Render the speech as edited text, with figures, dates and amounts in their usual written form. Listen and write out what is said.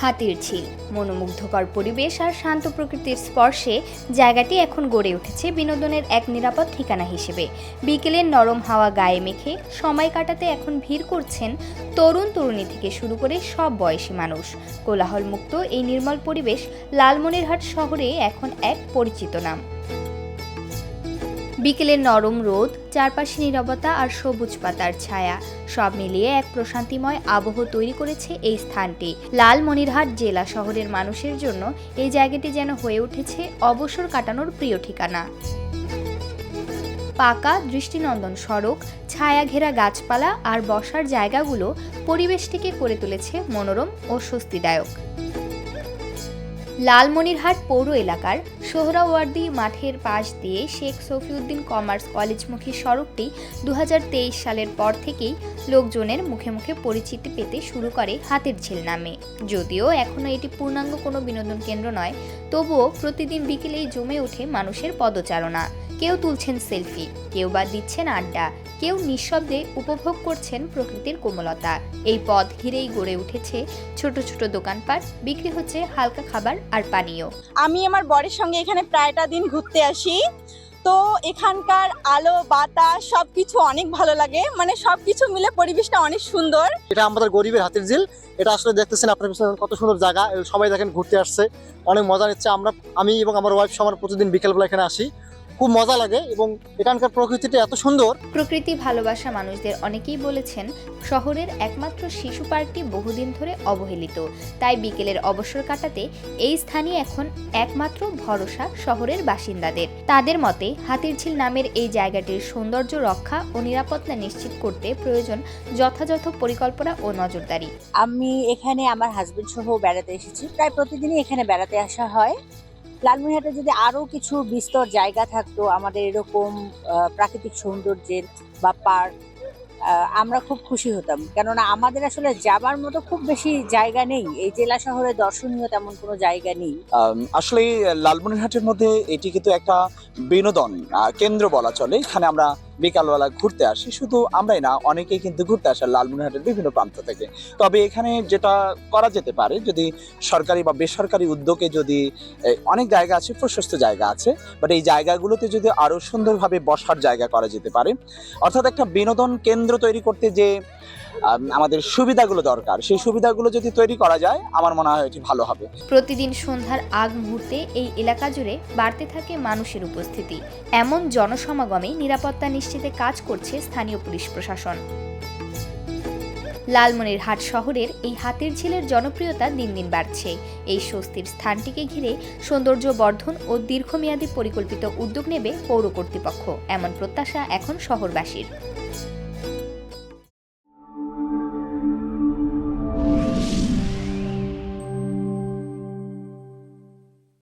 হাতির ঝিল, মনোমুগ্ধকর পরিবেশ আর শান্ত প্রকৃতির স্পর্শে জায়গাটি এখন গড়ে উঠেছে বিনোদনের এক নিরাপদ ঠিকানা হিসেবে। বিকেলের নরম হাওয়া গায়ে মেখে সময় কাটাতে এখন ভিড় করছেন তরুণ তরুণী থেকে শুরু করে সব বয়সী মানুষ। কোলাহলমুক্ত এই নির্মল পরিবেশ লালমনিরহাট শহরে এখন এক পরিচিত নাম। বিকেলের নরম রোদ, চারপাশে নীরবতা আর সবুজ পাতার ছায়া সব মিলিয়ে এক প্রশান্তিময় আবহ তৈরি করেছে এই স্থানটি। লালমনিরহাট জেলা শহরের মানুষের জন্য এই জায়গাটি যেন হয়ে উঠেছে অবসর কাটানোর প্রিয় ঠিকানা। পাকা দৃষ্টিনন্দন সড়ক, ছায়া ঘেরা গাছপালা আর বসার জায়গাগুলো পরিবেশটিকে করে তুলেছে মনোরম ও স্বস্তিদায়ক। লালমনিরহাট পৌর এলাকার সোহরাওয়ার্দী মাঠের পাশ দিয়ে শেখ সফিউদ্দিন কমার্স কলেজমুখী সড়কটি 2023 সালের পর থেকেই লোকজনের মুখে মুখে পরিচিতি পেতে শুরু করে হাতির ঝিল নামে। যদিও এখনও এটি পূর্ণাঙ্গ কোনো বিনোদন কেন্দ্র নয়, তবুও প্রতিদিন বিকেলেই জমে ওঠে মানুষের পদচারণা। কেউ তুলছেন সেলফি, কেউ বা দিচ্ছেন আড্ডা, কেউ নিঃশব্দে উপভোগ করছেন প্রকৃতির কোমলতা। এই পথ ঘিরেই গড়ে উঠেছে ছোট ছোট দোকানপাট, বিক্রি হচ্ছে হালকা খাবার আর পানীয়। আমি আমার বরের সঙ্গে এখানে প্রায়টা দিন ঘুরতে আসি, তো এখানকার আলো বাতাস সবকিছু অনেক ভালো লাগে, মানে সবকিছু মিলে পরিবেশটা অনেক সুন্দর। এটা আমাদের গরিবের হাতির ঝিল। এটা আসলে দেখতেছেন আপনার কত সুন্দর জায়গা, সবাই দেখেন ঘুরতে আসছে, অনেক মজা নিচ্ছে। আমি এবং আমার ওয়াইফ সবার প্রতিদিন বিকেলবেলা এখানে আসি, খুব মজা লাগে এবং এখানকার প্রকৃতিটা এত সুন্দর। প্রকৃতি ভালোবাসা মানুষদের অনেকেই বলেছেন শহরের একমাত্র শিশু পার্কটি বহুদিন ধরে অবহেলিত, তাই বিকেলের অবসর কাটাতে এই স্থানই এখন একমাত্র ভরসা শহরের বাসিন্দাদের। তাদের মতে হাতির ঝিল নামের এই জায়গাটির সৌন্দর্য রক্ষা ও নিরাপত্তা নিশ্চিত করতে প্রয়োজন যথাযথ পরিকল্পনা ও নজরদারি। আমি এখানে আমার হাজবেন্ড সহ বেড়াতে এসেছি, প্রায় প্রতিদিনই এখানে বেড়াতে আসা হয়। লালমনিরহাটে যদি আরো কিছু বিস্তর জায়গা থাকতো আমাদের এরকম প্রাকৃতিক সৌন্দর্যের বা পার্ক, আমরা খুব খুশি হতাম। কেননা আমাদের আসলে যাবার মতো খুব বেশি জায়গা নেই, এই জেলা শহরে দর্শনীয় তেমন কোনো জায়গা নেই। আসলে লালমনিরহাটের মধ্যে এটি কিন্তু একটা বিনোদন কেন্দ্র বলা চলে। এখানে আমরা বিকালবেলা ঘুরতে আসি, শুধু আমরাই না, অনেকেই কিন্তু ঘুরতে আসে লালমনিরহাটের বিভিন্ন প্রান্ত থেকে। তবে এখানে যেটা করা যেতে পারে, যদি সরকারি বা বেসরকারি উদ্যোগে, যদি অনেক জায়গা আছে, প্রশস্ত জায়গা আছে, বাট এই জায়গাগুলোতে যদি আরো সুন্দরভাবে বসার জায়গা করা যেতে পারে, অর্থাৎ একটা বিনোদন কেন্দ্র তৈরি করতে যে আমাদের সুবিধাগুলো দরকার, সেই সুবিধাগুলো যদি তৈরি করা যায়, আমার মনে হয় এটি ভালো হবে। প্রতিদিন সন্ধ্যার আগ মুহূর্তে এই এলাকা জুড়ে বাড়তে থাকে মানুষের উপস্থিতি। এমন জনসমাগমে নিরাপত্তা নিশ্চিতে কাজ করছে স্থানীয় পুলিশ প্রশাসন। লালমনিরহাট শহরের এই হাতির ঝিলের জনপ্রিয়তা দিন দিন বাড়ছে। এই স্বস্তির স্থানটিকে ঘিরে সৌন্দর্য বর্ধন ও দীর্ঘমেয়াদী পরিকল্পিত উদ্যোগ নেবে পৌর কর্তৃপক্ষ, এমন প্রত্যাশা এখন শহরবাসীর।